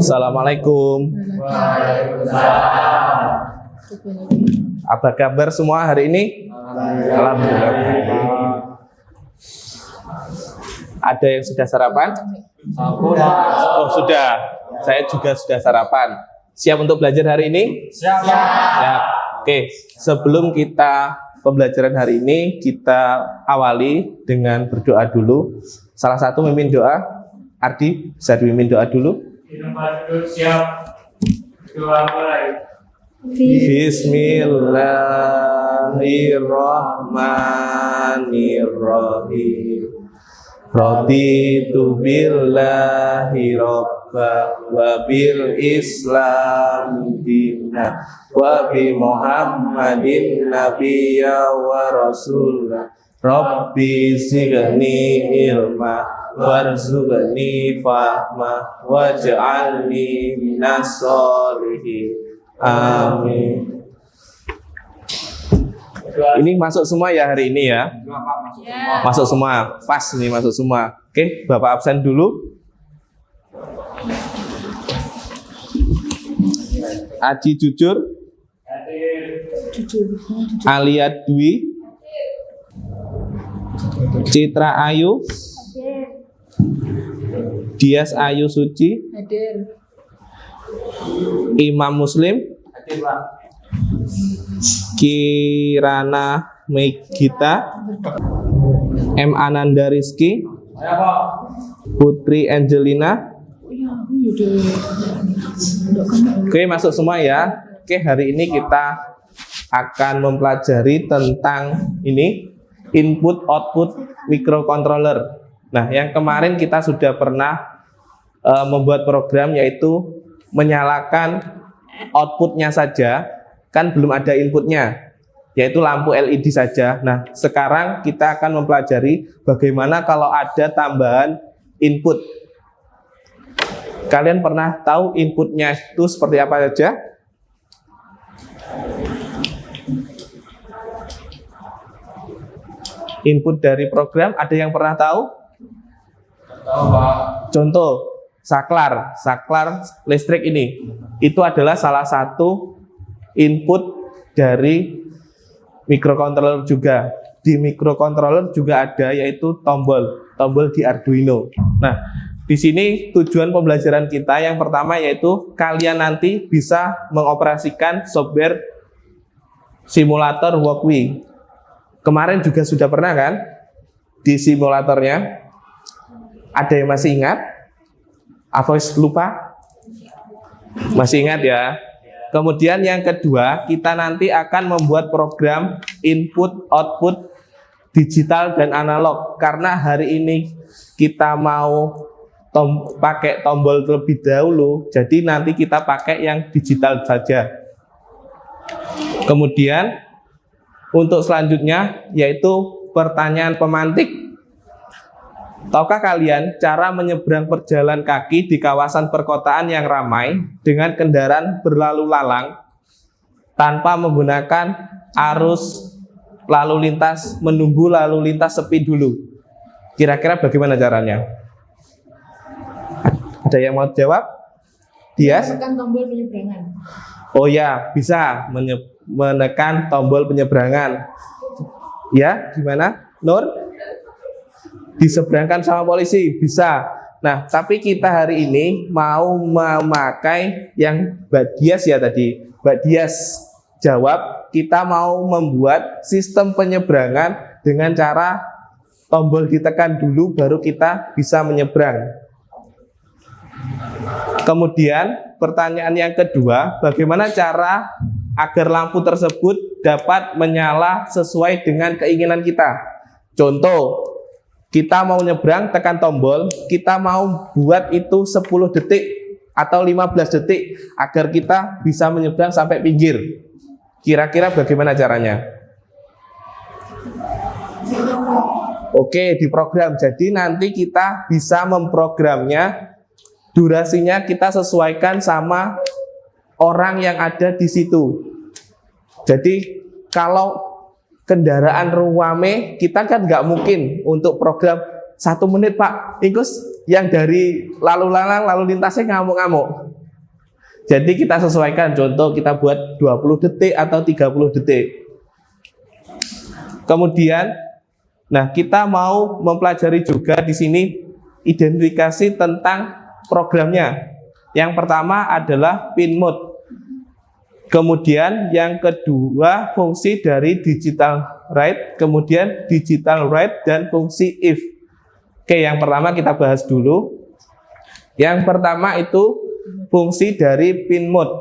Assalamualaikum. Apa kabar semua hari ini? Alhamdulillah. Ada yang sudah sarapan? Oh sudah. Saya juga sudah sarapan. Siap untuk belajar hari ini? Siap. Oke. Sebelum kita pembelajaran hari ini, kita awali dengan berdoa dulu. Salah satu mimpin doa. Ardi, bisa dipimpin doa dulu? Siap. Doa mulai. Bismillahirrahmanirrahim. Raditu billahi robba wa bil islam dina wa bi muhammadin nabiyya wa rasulah. Rabbi zidni ilma warzuqni fahma waj'alni minas sholihin. Amin. Ini masuk semua ya hari ini ya? Masuk semua. Pas nih masuk semua. Oke, Bapak absen dulu. Aji jujur. Alia Dwi. Citra Ayu. Dias Ayu Suci. Imam Muslim. Kirana Megita. M. Ananda Rizky. Putri Angelina. Oke, masuk semua ya. Oke, hari ini kita akan mempelajari tentang ini, input output microcontroller. Nah, yang kemarin kita sudah pernah membuat program, yaitu menyalakan outputnya saja, kan belum ada inputnya, yaitu lampu LED saja. Nah, sekarang kita akan mempelajari bagaimana kalau ada tambahan input. Kalian pernah tahu inputnya itu seperti apa saja? Input dari program, ada yang pernah tahu? Contoh, saklar listrik ini, itu adalah salah satu input dari microcontroller juga. Di microcontroller juga ada, yaitu tombol di Arduino. Nah, di sini tujuan pembelajaran kita yang pertama yaitu kalian nanti bisa mengoperasikan software simulator Walkway. Kemarin juga sudah pernah kan di simulatornya? Ada yang masih ingat? Apa lupa? Masih ingat ya? Kemudian yang kedua, kita nanti akan membuat program input output digital dan analog. Karena hari ini kita mau pakai tombol terlebih dahulu, jadi nanti kita pakai yang digital saja. Kemudian untuk selanjutnya yaitu pertanyaan pemantik. Tahukah kalian cara menyeberang berjalan kaki di kawasan perkotaan yang ramai dengan kendaraan berlalu lalang tanpa menggunakan arus lalu lintas, menunggu lalu lintas sepi dulu? Kira-kira bagaimana caranya? Ada yang mau jawab? Dias? Menekan tombol penyeberangan. Oh ya, bisa menekan tombol penyeberangan. Ya, gimana? Nur? Diseberangkan sama polisi, bisa. Nah, tapi kita hari ini mau memakai yang Mbak Dias ya tadi. Mbak Dias jawab, kita mau membuat sistem penyeberangan dengan cara tombol ditekan dulu baru kita bisa menyeberang. Kemudian pertanyaan yang kedua, bagaimana cara agar lampu tersebut dapat menyala sesuai dengan keinginan kita? Contoh, kita mau nyebrang, tekan tombol, kita mau buat itu 10 detik atau 15 detik agar kita bisa menyeberang sampai pinggir. Kira-kira bagaimana caranya? Oke, diprogram. Jadi nanti kita bisa memprogramnya. Durasinya kita sesuaikan sama orang yang ada di situ. Jadi kalau kendaraan ruame, kita kan nggak mungkin untuk program 1 menit Pak, ikus yang dari lalu lalang lalu lintasnya ngamuk-ngamuk. Jadi kita sesuaikan, contoh kita buat 20 detik atau 30 detik. Kemudian, nah kita mau mempelajari juga di sini identifikasi tentang programnya. Yang pertama adalah pin mode. Kemudian yang kedua fungsi dari digital write, kemudian digital write dan fungsi if. Oke, yang pertama kita bahas dulu. Yang pertama itu fungsi dari pin mode.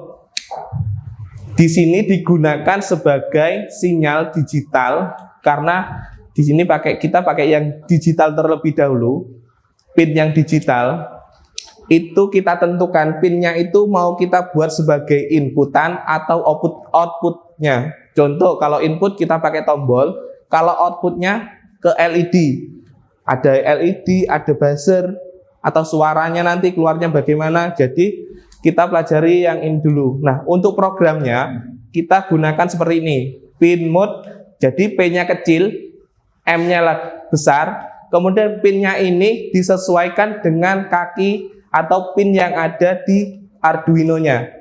Di sini digunakan sebagai sinyal digital karena di sini kita pakai yang digital terlebih dahulu. Pin yang digital itu kita tentukan pinnya itu mau kita buat sebagai inputan atau outputnya. Contoh kalau input kita pakai tombol, kalau outputnya ke LED. Ada LED, ada buzzer, atau suaranya nanti keluarnya bagaimana. Jadi kita pelajari yang ini dulu. Nah, untuk programnya kita gunakan seperti ini. Pin mode, jadi P-nya kecil, M-nya besar. Kemudian pinnya ini disesuaikan dengan kaki atau pin yang ada di Arduino-nya.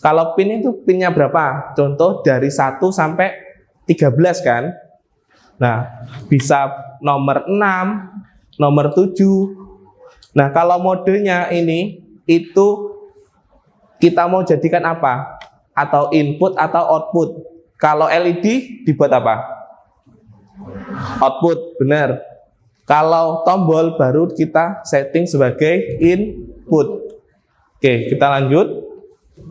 Kalau pin itu pinnya berapa? Contoh dari 1 sampai 13 kan. Nah, bisa nomor 6, nomor 7. Nah, kalau modenya ini itu kita mau jadikan apa? Atau input atau output. Kalau LED dibuat apa? Output, benar. Kalau tombol baru kita setting sebagai input. Oke, kita lanjut.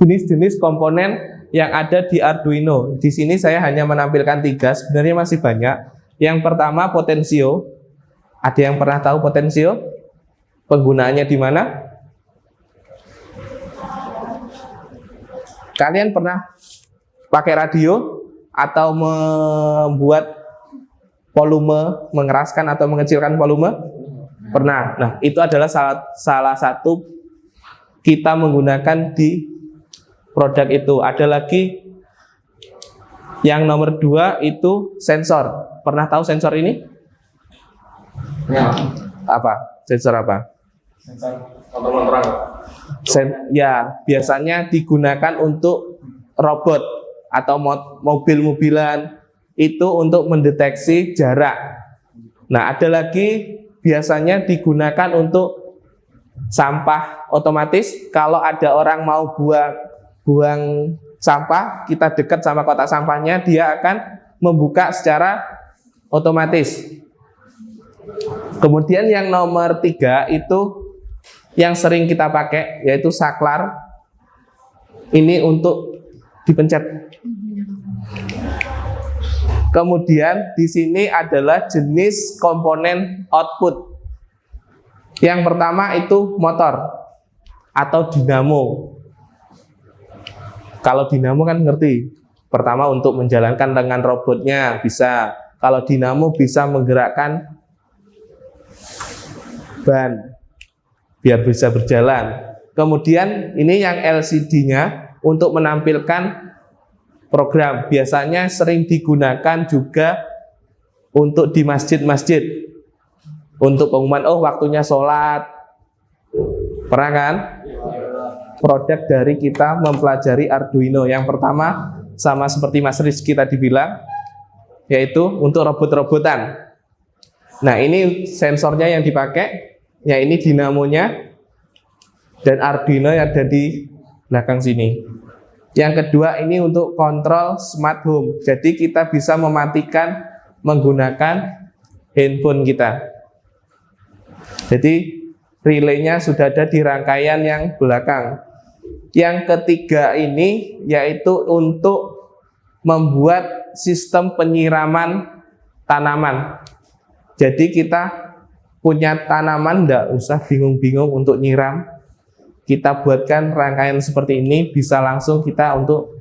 Jenis-jenis komponen yang ada di Arduino. Di sini saya hanya menampilkan 3, sebenarnya masih banyak. Yang pertama potensio. Ada yang pernah tahu potensio? Penggunaannya di mana? Kalian pernah pakai radio atau membuat volume, mengeraskan atau mengecilkan volume? Pernah. Nah, itu adalah salah satu kita menggunakan di produk itu. Ada lagi yang nomor 2 itu sensor. Pernah tahu sensor ini? Ya. Apa? Sensor apa? Sensor motor-motoran. Ya, biasanya digunakan untuk robot atau mobil-mobilan, itu untuk mendeteksi jarak. Nah, ada lagi biasanya digunakan untuk sampah otomatis. Kalau ada orang mau buang sampah, kita dekat sama kotak sampahnya, dia akan membuka secara otomatis. Kemudian yang nomor 3 itu yang sering kita pakai, yaitu saklar. Ini untuk dipencet. Kemudian di sini adalah jenis komponen output. Yang pertama itu motor atau dinamo. Kalau dinamo kan ngerti. Pertama untuk menjalankan dengan robotnya bisa. Kalau dinamo bisa menggerakkan ban biar bisa berjalan. Kemudian ini yang LCD-nya untuk menampilkan program. Biasanya sering digunakan juga untuk di masjid-masjid. Untuk pengumuman, oh waktunya sholat. Pernah kan? Produk dari kita mempelajari Arduino. Yang pertama, sama seperti Mas Rizky tadi bilang, yaitu untuk robot-robotan. Nah, ini sensornya yang dipakai. Ya, ini dinamonya. Dan Arduino yang ada di belakang sini. Yang kedua ini untuk kontrol smart home. Jadi kita bisa mematikan menggunakan handphone kita. Jadi relaynya sudah ada di rangkaian yang belakang. Yang ketiga ini yaitu untuk membuat sistem penyiraman tanaman. Jadi kita punya tanaman, tidak usah bingung-bingung untuk nyiram. Kita buatkan rangkaian seperti ini, bisa langsung kita untuk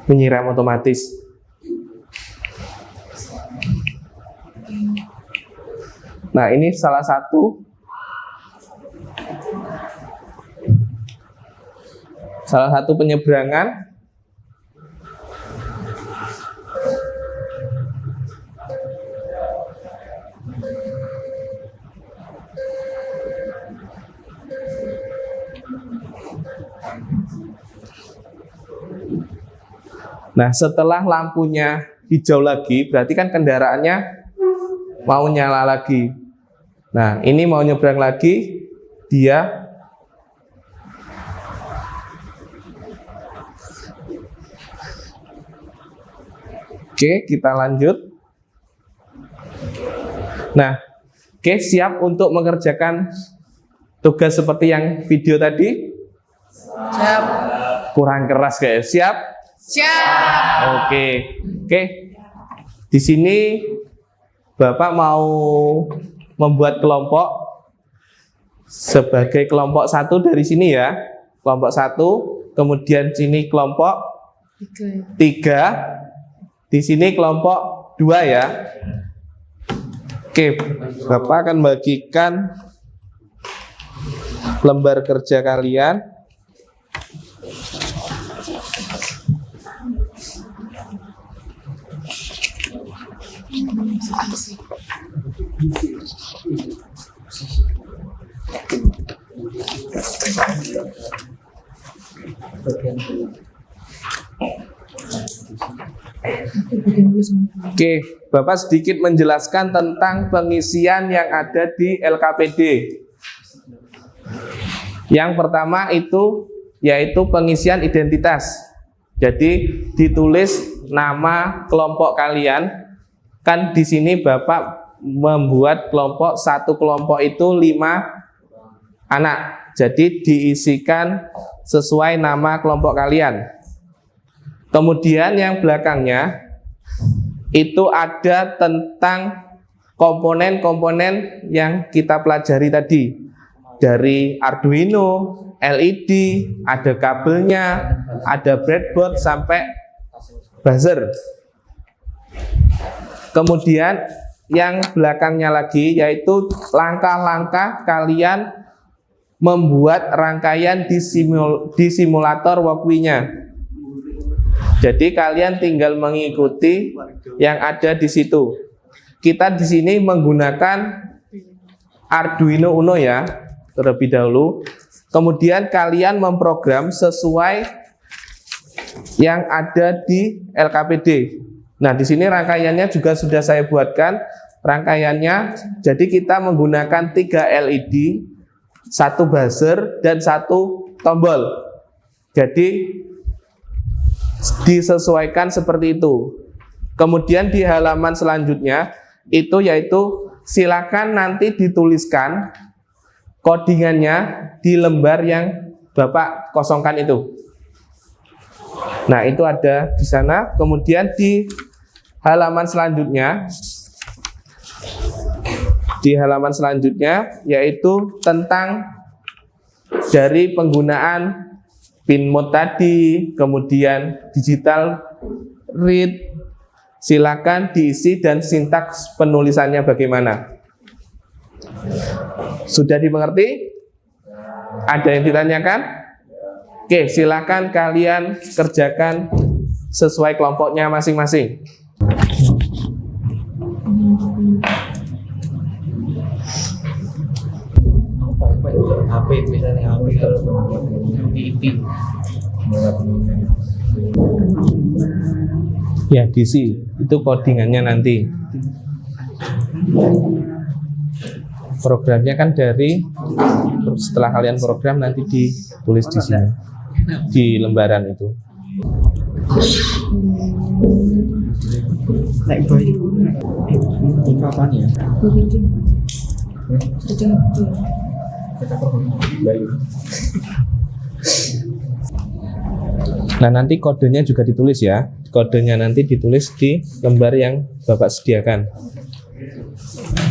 menyiram otomatis. Nah, ini salah satu penyeberangan. Nah, setelah lampunya hijau lagi, berarti kan kendaraannya mau nyala lagi. Nah, ini mau nyebrang lagi, dia oke, kita lanjut. Nah, oke, siap untuk mengerjakan tugas seperti yang video tadi? Siap. Kurang keras kayak. Siap? Siap. Oke. Di sini Bapak mau membuat kelompok sebagai kelompok 1 dari sini ya. Kelompok 1, kemudian sini kelompok 3. Di sini kelompok 2 ya. Oke, Bapak akan bagikan lembar kerja kalian. Oke, Bapak sedikit menjelaskan tentang pengisian yang ada di LKPD. Yang pertama itu yaitu pengisian identitas. Jadi ditulis nama kelompok kalian. Kan di sini Bapak membuat kelompok, satu kelompok itu 5 anak. Jadi diisikan sesuai nama kelompok kalian. Kemudian yang belakangnya itu ada tentang komponen-komponen yang kita pelajari tadi. Dari Arduino, LED, ada kabelnya, ada breadboard sampai buzzer. Kemudian yang belakangnya lagi yaitu langkah-langkah kalian membuat rangkaian di simulator Walkwie-nya. Jadi kalian tinggal mengikuti yang ada di situ. Kita di sini menggunakan Arduino Uno ya, terlebih dahulu. Kemudian kalian memprogram sesuai yang ada di LKPD. Nah, di sini rangkaiannya juga sudah saya buatkan. Rangkaiannya, jadi kita menggunakan 3 LED, 1 buzzer, dan 1 tombol. Jadi disesuaikan seperti itu. Kemudian di halaman selanjutnya itu yaitu silakan nanti dituliskan codingannya di lembar yang Bapak kosongkan itu. Nah, itu ada di sana. Kemudian di halaman selanjutnya yaitu tentang dari penggunaan pin mode tadi, kemudian digital read, silakan diisi dan sintaks penulisannya bagaimana. Sudah dimengerti? Ada yang ditanyakan? Oke, silakan kalian kerjakan sesuai kelompoknya masing-masing. HP misalnya HP kalau IP Ya, DC itu codingannya nanti. Programnya kan dari setelah kalian program nanti ditulis di sini di lembaran itu. kapan ya? Nah, nanti kodenya juga ditulis ya. Kodenya nanti ditulis di lembar yang Bapak sediakan.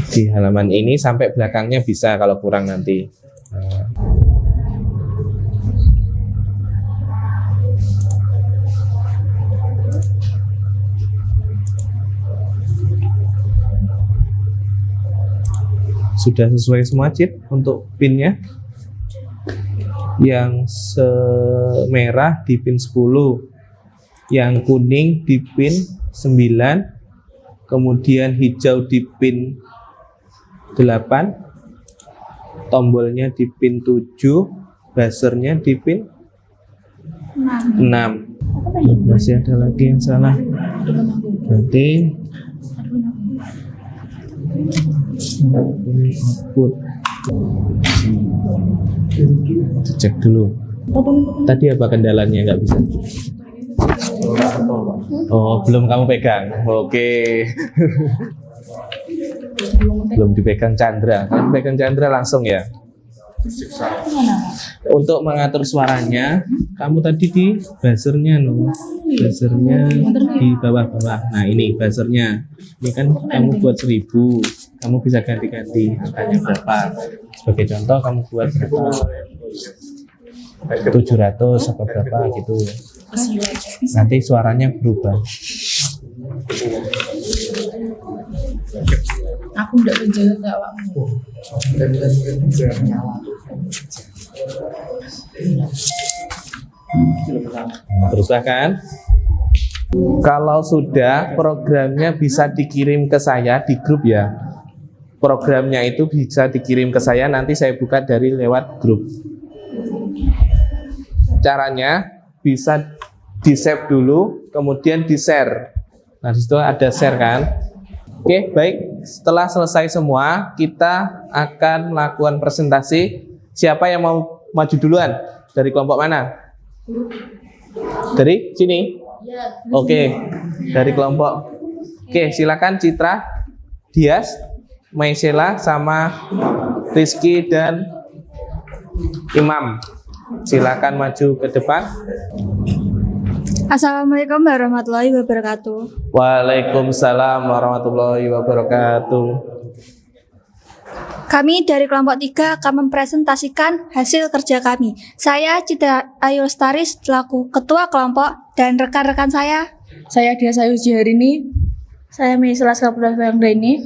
Di halaman ini sampai belakangnya bisa kalau kurang nanti. Sudah sesuai semua chip untuk pinnya. Yang merah di pin 10, yang kuning di pin 9, kemudian hijau di pin 8, tombolnya di pin 7, buzzernya di pin 6. Masih ada lagi yang salah. Berarti ini output. Cek dulu. Tadi apa kendalanya nggak bisa? Oh, belum kamu pegang. Oke. Belum dipegang Chandra. Kan pegang Chandra langsung ya. Untuk mengatur suaranya, kamu tadi di buzzernya buzzernya di bawah-bawah. Nah ini buzzernya. Ini kan kamu buat 1000, kamu bisa ganti-ganti angkanya berapa. Sebagai contoh kamu buat berapa? 700 atau berapa gitu. Nanti suaranya berubah. Aku udah menjaga awakmu. Berubah kan? Kalau sudah, programnya bisa dikirim ke saya di grup ya. Programnya itu bisa dikirim ke saya, nanti saya buka dari lewat grup. Caranya bisa di-save dulu, kemudian di-share. Nah, di situ ada share kan? Oke, baik. Setelah selesai semua, kita akan melakukan presentasi. Siapa yang mau maju duluan? Dari kelompok mana? Dari sini? Oke, dari kelompok. Oke, silakan Citra, Dias, Maisela, sama Rizky dan Imam. Silakan maju ke depan. Assalamualaikum warahmatullahi wabarakatuh. Waalaikumsalam warahmatullahi wabarakatuh. Kami dari kelompok 3 akan mempresentasikan hasil kerja kami. Saya Citra Ayu Lestari selaku ketua kelompok dan rekan-rekan saya. Saya Dia Sayuji hari ini. Saya Maisela Skapula ini.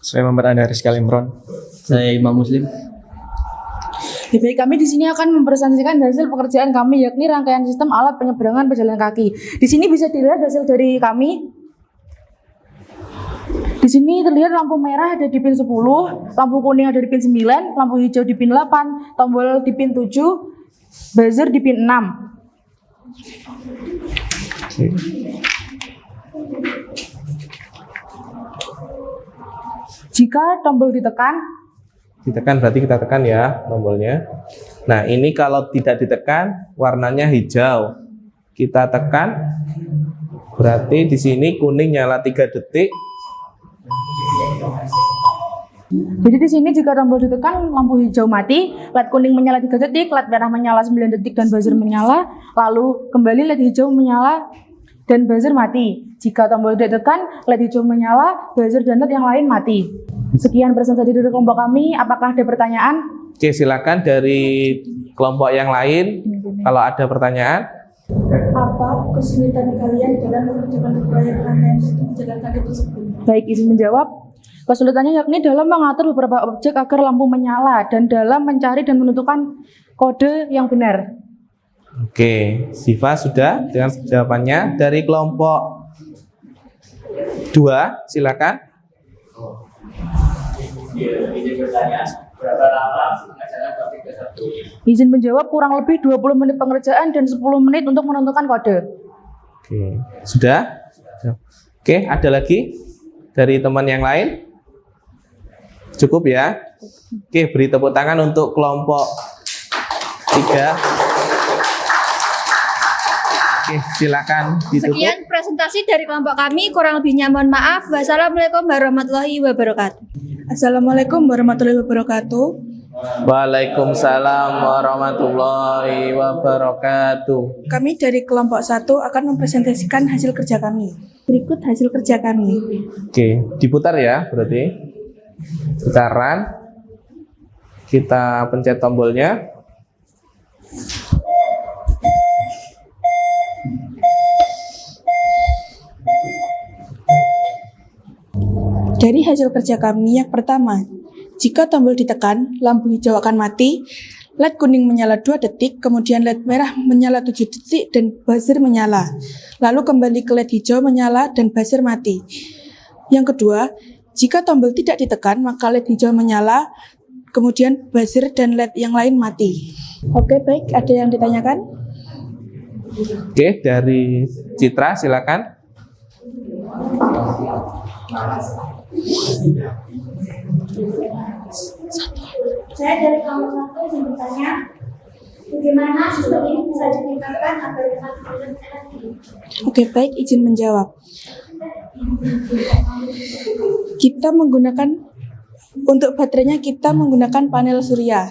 Saya Muhammad Anda Rizky Imron. Saya Imam Muslim. Baik, kami di sini akan mempresentasikan hasil pekerjaan kami, yakni rangkaian sistem alat penyeberangan pejalan kaki. Di sini bisa dilihat hasil dari kami. Di sini terlihat lampu merah ada di pin 10, lampu kuning ada di pin 9, lampu hijau di pin 8, tombol di pin 7, buzzer di pin 6. Jika tombol ditekan Berarti kita tekan ya tombolnya. Nah, ini kalau tidak ditekan warnanya hijau. Kita tekan berarti di sini kuning nyala 3 detik. Jadi di sini jika tombol ditekan, lampu hijau mati, LED kuning menyala 3 detik, LED merah menyala 9 detik dan buzzer menyala, lalu kembali LED hijau menyala dan buzzer mati. Jika tombol ditekan, LED hijau menyala, buzzer dan LED yang lain mati. Sekian presentasi dari kelompok kami. Apakah ada pertanyaan? Oke, silakan dari kelompok yang lain kalau ada pertanyaan. Apa kesulitan kalian dalam mengerjakan proyek rangkaian sistem pejalan kaki tersebut? Baik, izin menjawab. Kesulitannya yakni dalam mengatur beberapa objek agar lampu menyala dan dalam mencari dan menentukan kode yang benar. Oke, Siva sudah dengan jawabannya. Dari kelompok 2, silakan. Izin menjawab, kurang lebih 20 menit pengerjaan dan 10 menit untuk menentukan kode. Oke, sudah? Oke, ada lagi dari teman yang lain? Cukup ya? Oke, beri tepuk tangan untuk kelompok 3. Oke, silakan ditutup. Sekian presentasi dari kelompok kami, kurang lebihnya mohon maaf. Wassalamualaikum warahmatullahi wabarakatuh. Assalamualaikum warahmatullahi wabarakatuh. Waalaikumsalam warahmatullahi wabarakatuh. Kami dari kelompok 1 akan mempresentasikan hasil kerja kami. Berikut hasil kerja kami. Oke, diputar ya berarti. Putaran. Kita pencet tombolnya. Dari hasil kerja kami yang pertama, jika tombol ditekan, lampu hijau akan mati, LED kuning menyala 2 detik, kemudian LED merah menyala 7 detik dan buzzer menyala. Lalu kembali ke LED hijau menyala dan buzzer mati. Yang kedua, jika tombol tidak ditekan, maka LED hijau menyala, kemudian buzzer dan LED yang lain mati. Oke, baik. Ada yang ditanyakan? Oke, dari Citra silakan. Saya dari kelompok 1 ingin bertanya, bagaimana sistem ini bisa ditingkatkan agar dapat efektif? Oke, baik, izin menjawab. Kita menggunakan, untuk baterainya kita menggunakan panel surya.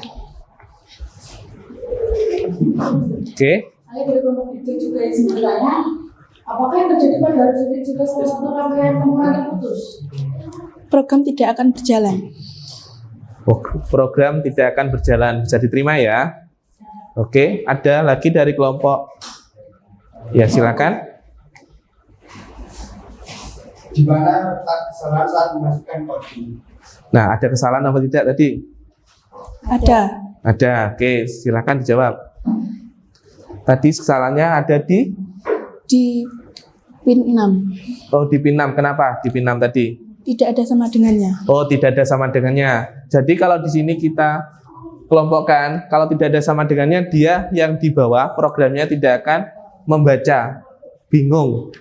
Oke, Saya dari kelompok itu juga izin bertanya, apakah yang terjadi pada arus listrik jika salah satu rangkaian komponen terputus? Program tidak akan berjalan. program tidak akan berjalan, bisa diterima ya. Oke, ada lagi dari kelompok. Ya, silakan. Di mana letak kesalahan saat memasukkan kode? Nah, ada kesalahan apa tidak tadi? Ada. Ada. Oke, silakan dijawab. Tadi kesalahannya ada di Pin 6. Oh, di pin 6. Kenapa di pin 6 tadi? Tidak ada sama dengannya. Oh, tidak ada sama dengannya. Jadi kalau di sini kita kelompokkan, kalau tidak ada sama dengannya, dia yang di bawah programnya tidak akan membaca. Bingung.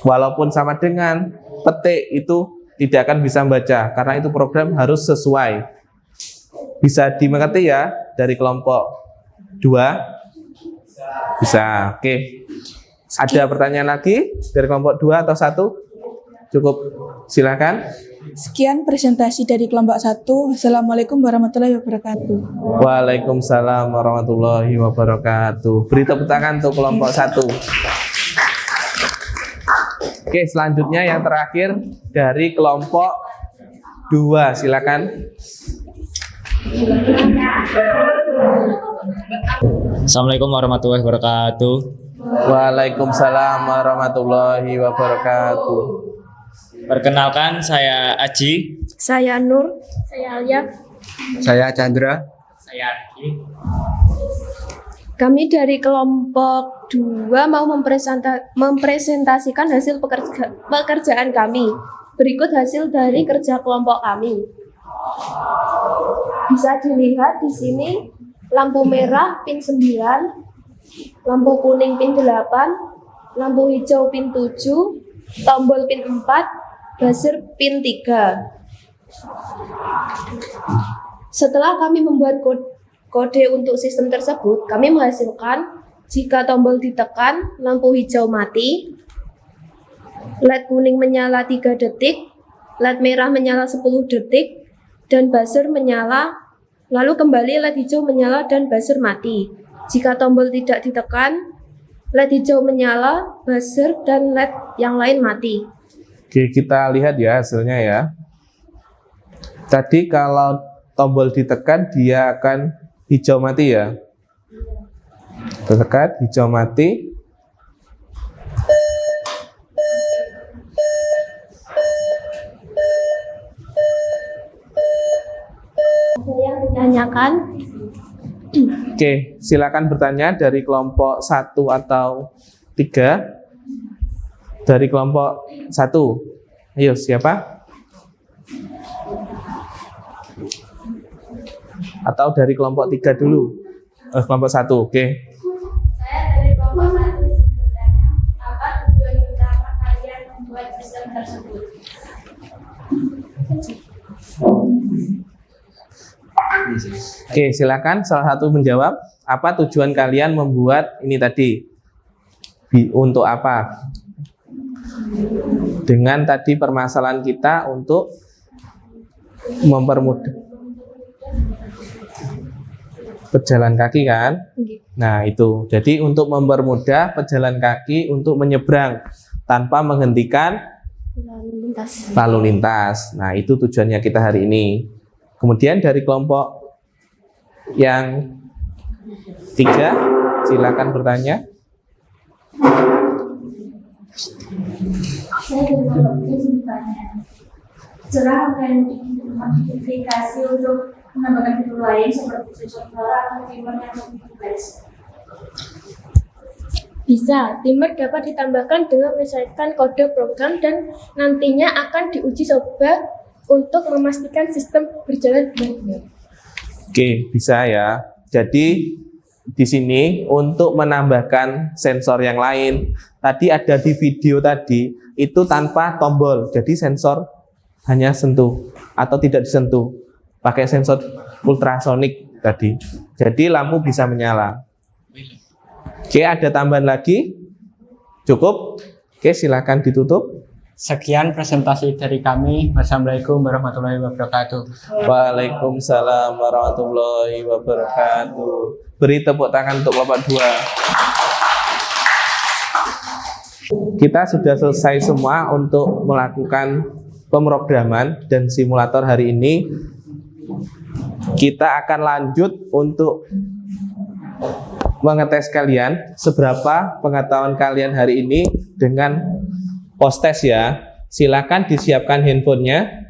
Walaupun sama dengan petik itu tidak akan bisa membaca karena itu program harus sesuai. Bisa dimengerti ya dari kelompok 2? Bisa. Oke. Ada pertanyaan lagi dari kelompok 2 atau 1? Cukup. Silakan. Sekian presentasi dari kelompok 1. Assalamualaikum warahmatullahi wabarakatuh. Waalaikumsalam warahmatullahi wabarakatuh. Beri tepuk tangan untuk kelompok 1. Oke, selanjutnya yang terakhir dari kelompok 2. Silakan. Assalamualaikum warahmatullahi wabarakatuh. Waalaikumsalam warahmatullahi wabarakatuh. Perkenalkan, saya Aji. Saya Nur. Saya Alia. Saya Chandra. Saya Arki. Kami dari kelompok 2 mau mempresentasikan hasil pekerjaan kami. Berikut hasil dari kerja kelompok kami. Bisa dilihat di sini lampu merah pin 9, lampu kuning pin 8, lampu hijau pin 7, tombol pin 4, buzzer pin 3. Setelah kami membuat kode untuk sistem tersebut, kami menghasilkan jika tombol ditekan, lampu hijau mati, LED kuning menyala 3 detik, LED merah menyala 10 detik, dan buzzer menyala, lalu kembali LED hijau menyala dan buzzer mati. Jika tombol tidak ditekan, LED hijau menyala, buzzer, dan LED yang lain mati. Oke, kita lihat ya hasilnya ya. Tadi kalau tombol ditekan, dia akan hijau mati ya. Tekan, hijau mati. Ada yang ditanyakan? Oke, silakan bertanya dari kelompok 1 atau 3. Dari kelompok 1. Ayo, siapa? Atau dari kelompok 3 dulu. Kelompok 1, oke. Saya dari kelompok 1 ingin bertanya, apa tujuan utama kalian membuat sistem tersebut? Oke, silakan salah satu menjawab. Apa tujuan kalian membuat ini tadi? Untuk apa? Dengan tadi permasalahan kita untuk mempermudah pejalan kaki kan? Nah itu, jadi untuk mempermudah pejalan kaki untuk menyeberang tanpa menghentikan lalu lintas. Nah itu tujuannya kita hari ini. Kemudian dari kelompok yang 3, silakan bertanya. Saya dari kelompok 3 ingin bertanya, cerah dan modifikasi untuk menambahkan fitur lain seperti sensor suara atau timer yang lebih kompleks. Bisa, timer dapat ditambahkan dengan menyesuaikan kode program dan nantinya akan diuji coba untuk memastikan sistem berjalan dengan benar. Oke, bisa ya. Jadi di sini untuk menambahkan sensor yang lain. Tadi ada di video tadi itu tanpa tombol, jadi sensor hanya sentuh atau tidak disentuh, pakai sensor ultrasonik tadi. Jadi lampu bisa menyala. Oke, ada tambahan lagi? Cukup? Oke, silakan ditutup. Sekian presentasi dari kami. Wassalamualaikum warahmatullahi wabarakatuh. Waalaikumsalam warahmatullahi wabarakatuh. Beri tepuk tangan untuk Bapak Dua. Kita sudah selesai semua untuk melakukan pemrograman dan simulator hari ini. Kita akan lanjut untuk mengetes kalian seberapa pengetahuan kalian hari ini dengan post test ya. Silakan disiapkan handphonenya.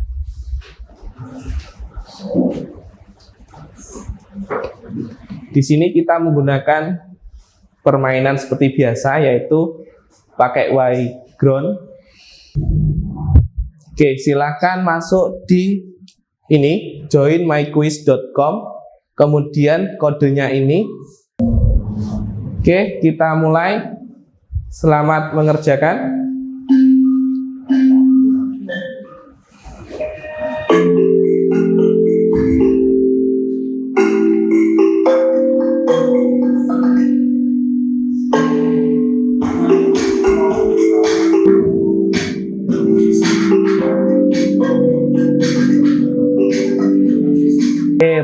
Di sini kita menggunakan permainan seperti biasa, yaitu pakai Y-ground. Oke, silakan masuk di ini joinmyquiz.com, kemudian kodenya ini. Oke, kita mulai. Selamat mengerjakan.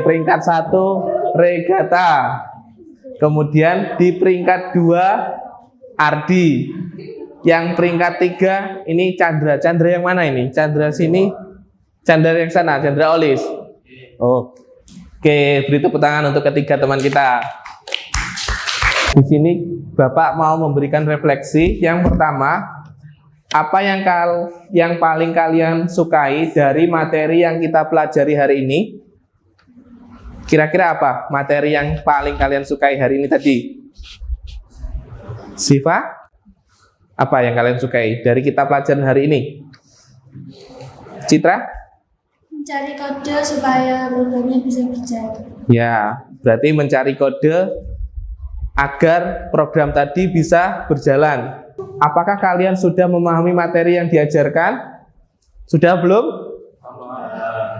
Peringkat 1 Regata, kemudian di peringkat 2 Ardi, yang peringkat 3 ini Chandra. Chandra yang mana ini? Chandra sini, Chandra yang sana, Chandra Olis. Oke, beri tepuk tangan untuk ketiga teman kita. Di sini Bapak mau memberikan refleksi. Yang pertama, apa yang paling kalian sukai dari materi yang kita pelajari hari ini? Kira-kira apa materi yang paling kalian sukai hari ini tadi? Siva, apa yang kalian sukai dari kita pelajaran hari ini? Citra? Mencari kode supaya programnya bisa berjalan. Ya, berarti mencari kode agar program tadi bisa berjalan. Apakah kalian sudah memahami materi yang diajarkan? Sudah belum?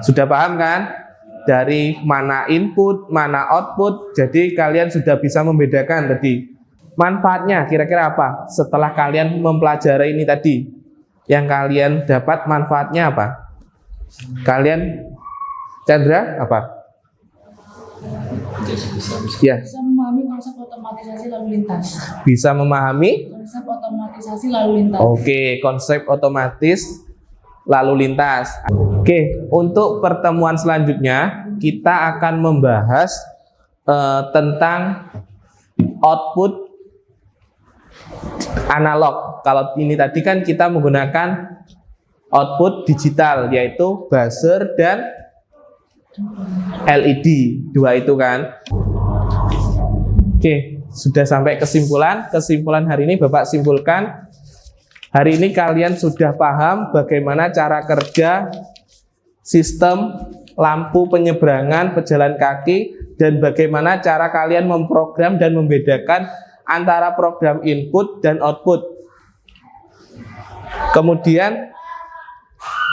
Sudah paham kan? Dari mana input, mana output, jadi kalian sudah bisa membedakan tadi. Manfaatnya kira-kira apa? Setelah kalian mempelajari ini tadi, yang kalian dapat manfaatnya apa? Kalian, Chandra, apa? Ya. Bisa memahami konsep otomatisasi lalu lintas. Bisa memahami? Konsep otomatisasi lalu lintas. Oke, konsep otomatis lalu lintas. Oke, untuk pertemuan selanjutnya kita akan membahas tentang output analog. Kalau ini tadi kan kita menggunakan output digital, yaitu buzzer dan LED, dua itu kan. Oke, sudah sampai kesimpulan. Kesimpulan hari ini Bapak simpulkan. Hari ini kalian sudah paham bagaimana cara kerja sistem lampu penyeberangan pejalan kaki dan bagaimana cara kalian memprogram dan membedakan antara program input dan output. Kemudian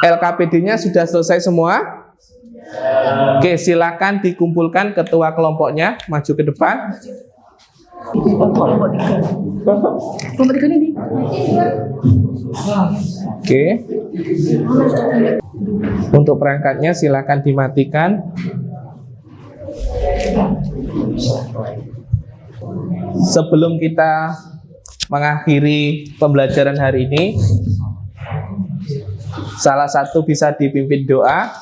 LKPD-nya sudah selesai semua? Oke, silakan dikumpulkan ketua kelompoknya, maju ke depan. Kelompok 3 ini. Oke. Untuk perangkatnya silakan dimatikan. Sebelum kita mengakhiri pembelajaran hari ini, salah satu bisa dipimpin doa.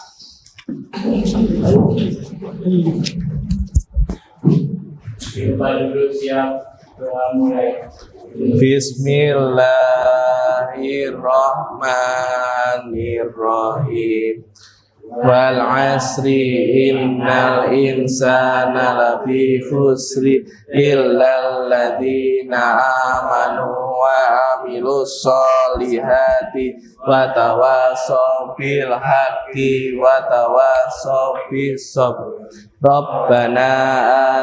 Bismillahirrahmanirrahim. Wal asri innal insana lafi khusri illal ladzina amanu wa amilus solihati wa tawassaw bil haqqi wa tawassaw bis sabr. Rabbana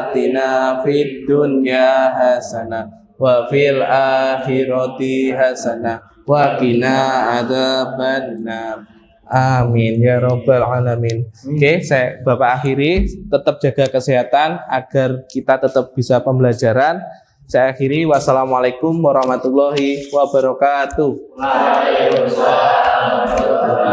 atina fid dunya hasanah wa fil akhirati hasanah wa qina adzabannar. Amin ya rabbal alamin. Oke, saya Bapak akhiri, tetap jaga kesehatan agar kita tetap bisa pembelajaran. Saya akhiri, wassalamualaikum warahmatullahi wabarakatuh. Waalaikumsalam warahmatullahi wabarakatuh.